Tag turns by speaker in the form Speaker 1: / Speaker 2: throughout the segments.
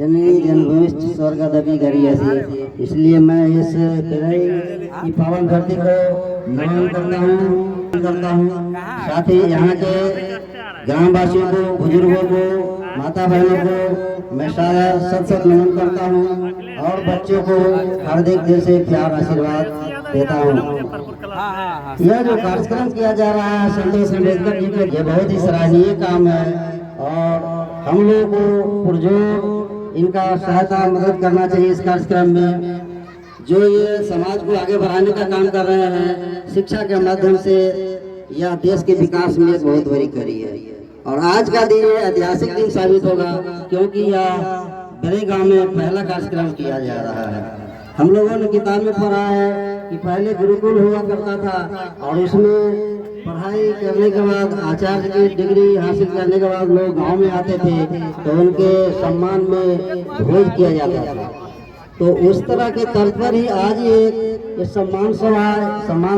Speaker 1: जननी जन्मभूमिश्च स्वर्गदपि गरीयसी। इसलिए मैं इस पिराई की पावन धरती को नमन करता हूँ। साथ ही यहाँ के ग्रामवासियों को, बुजुर्गों को, माता बहनों को मैं सारा सत नमन करता हूँ और बच्चों को हार्दिक दिल से प्यार आशीर्वाद देता हूँ। यह जो कार्यक्रम किया जा रहा है संतोष अम्बेडकर जी के, ये बहुत ही सराहनीय काम है और हम लोगों को पुरजोर इनका सहायता मदद करना चाहिए इस कार्यक्रम में, जो ये समाज को आगे बढ़ाने का काम कर रहे हैं शिक्षा के माध्यम से। यह देश के विकास में एक बहुत बड़ी कड़ी है और आज का दिन ऐतिहासिक दिन साबित होगा, क्योंकि यह बड़े गांव में पहला कार्यक्रम किया जा रहा है। हम लोगों ने किताब में पढ़ा है कि पहले गुरुकुल हुआ करता था और उसमें पढ़ाई करने के बाद आचार्य की डिग्री हासिल करने के बाद लोग गांव में आते थे तो उनके सम्मान में भोज किया जाता था। तो उस तरह के तर्ज पर ही आज एक सम्मान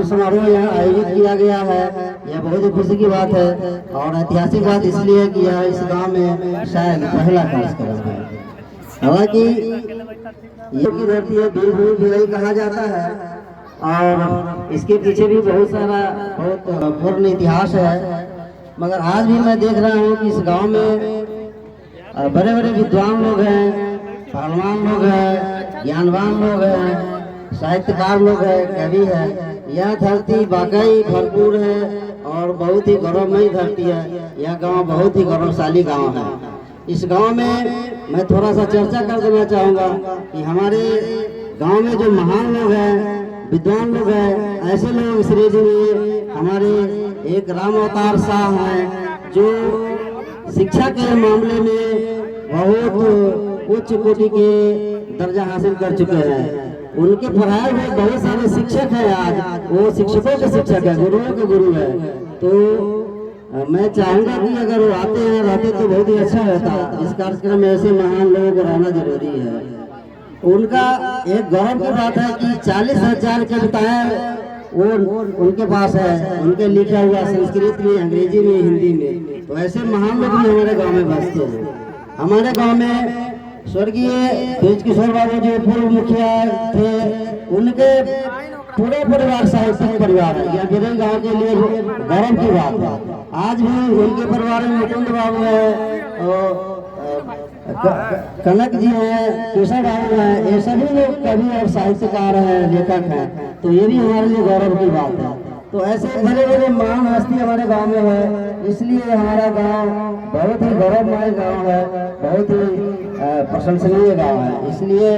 Speaker 1: समारोह यहाँ आयोजित किया गया है। यह बहुत ही खुशी की बात है और ऐतिहासिक बात इसलिए कि यह इस गांव में शायद पहला कार्यक्रम है। हालांकि ये की धरती है, बीरभूमि भिलाई कहा जाता है और इसके पीछे भी बहुत पूर्ण इतिहास है। मगर आज भी मैं देख रहा हूँ कि इस गांव में बड़े बड़े विद्वान लोग हैं, पहलवान लोग हैं, ज्ञानवान लोग हैं, साहित्यकार लोग हैं, कवि है। यह धरती वाकई भरपूर है और बहुत ही गौरवमयी धरती है। यह गांव बहुत ही गौरवशाली गांव है। इस गांव में मैं थोड़ा सा चर्चा कर देना चाहूँगा कि हमारे गांव में जो महान लोग हैं, विद्वान लोग हैं, ऐसे लोग श्रेणी में हमारे एक राम अवतार शाह हैं जो शिक्षा के मामले में बहुत उच्च कोटि के दर्जा हासिल कर चुके हैं। उनके पढ़ाए हुए बहुत सारे शिक्षक हैं, आज वो शिक्षकों के शिक्षक है, गुरुओं के गुरु है। तो मैं चाहूँगा कि अगर वो आते हैं रहते तो बहुत ही अच्छा रहता। इस कार्यक्रम में ऐसे महान लोगों को रहना जरूरी है। उनका एक गौरव की बात है कि 40,000 कविताएं वो उनके पास है, उनके लिखा हुआ संस्कृत में, अंग्रेजी में, हिंदी में। तो ऐसे महान लोग भी हमारे गांव में बसते हैं। हमारे गांव में स्वर्गीय ब्रजकिशोर बाबू जो पूर्व मुखिया थे, उनके पूरे परिवार साहित्यिक परिवार है। यह मेरे गांव के लिए गौरव की बात है। आज भी उनके परिवार में मुकुंद बाबू है और कनक जी हैं, केशव बाबू हैं, ये सभी लोग कवि और साहित्यकार हैं, लेखक हैं। तो ये भी हमारे लिए गौरव की बात है। तो ऐसे बड़े बड़े महान हस्ती हमारे गांव में है, इसलिए हमारा गांव बहुत ही गौरवमय गांव है, बहुत ही प्रशंसनीय गांव है। इसलिए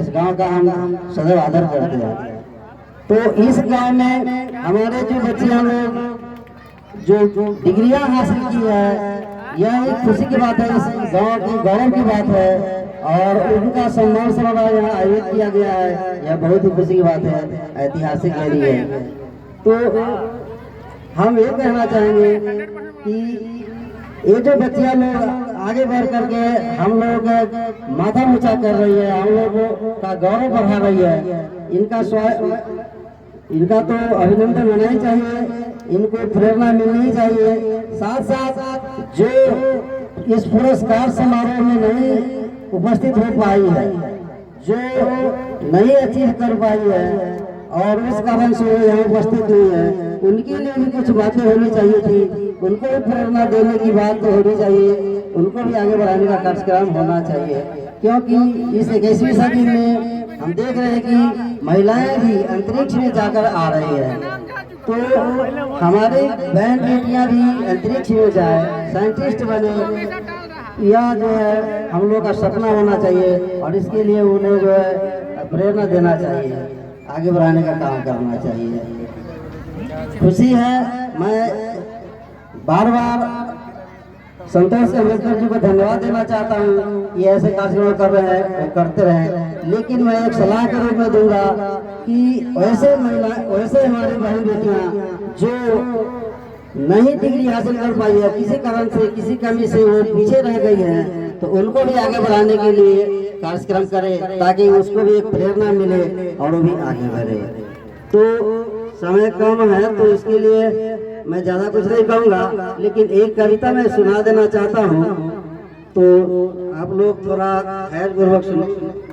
Speaker 1: इस गांव का हम सदैव आदर करते हैं। तो इस गांव में हमारे जो बच्चियां लोग जो डिग्रियां हासिल की है, यह एक खुशी की बात है, इस गांव की गौरव की बात है और उनका सम्मान समारोह यहाँ आयोजित किया गया है। यह बहुत ही खुशी की बात है, ऐतिहासिक है। तो हम ये कहना चाहेंगे कि ये जो बच्चियां लोग आगे बढ़ करके हम लोग माथा ऊंचा कर रही है, हम लोगों का गौरव बढ़ा रही है, इनका तो अभिनंदन होना ही चाहिए, इनको प्रेरणा मिलनी चाहिए। साथ साथ जो इस पुरस्कार समारोह में नहीं उपस्थित हो पाई है, जो नहीं अचीव कर पाई है और उस कारण से वो यहाँ उपस्थित नहीं है, उनके लिए भी कुछ बातें होनी चाहिए थी, उनको भी प्रेरणा देने की बात तो होनी चाहिए, उनको भी आगे बढ़ाने का कार्यक्रम होना चाहिए। क्योंकि इस 21वीं सदी में हम देख रहे हैं कि महिलाएं भी अंतरिक्ष में जाकर आ रही है। तो हमारी बहन बेटियां भी अंतरिक्ष में जाए, साइंटिस्ट बने, यह जो है हम लोग का सपना होना चाहिए और इसके लिए उन्हें जो है प्रेरणा देना चाहिए, आगे बढ़ाने का काम करना चाहिए। खुशी है, मैं बार बार संतोष अम्बेडकर जी को धन्यवाद देना चाहता हूँ कि ऐसे कार्यक्रम कर रहे हैं और करते रहें। लेकिन मैं एक सलाह के रूप में दूंगा कि वैसे हमारी बहन बेटियाँ जो नहीं डिग्री हासिल कर पाई है, किसी कारण से, किसी कमी से वो पीछे रह गई है, तो उनको भी आगे बढ़ाने के लिए कार्यक्रम करें ताकि उसको भी एक प्रेरणा मिले और वो भी आगे बढ़े। तो समय कम है तो इसके लिए मैं ज्यादा कुछ नहीं कहूँगा, लेकिन एक कविता मैं सुना देना चाहता हूँ। तो आप लोग थोड़ा खैर पूर्वक सुनो।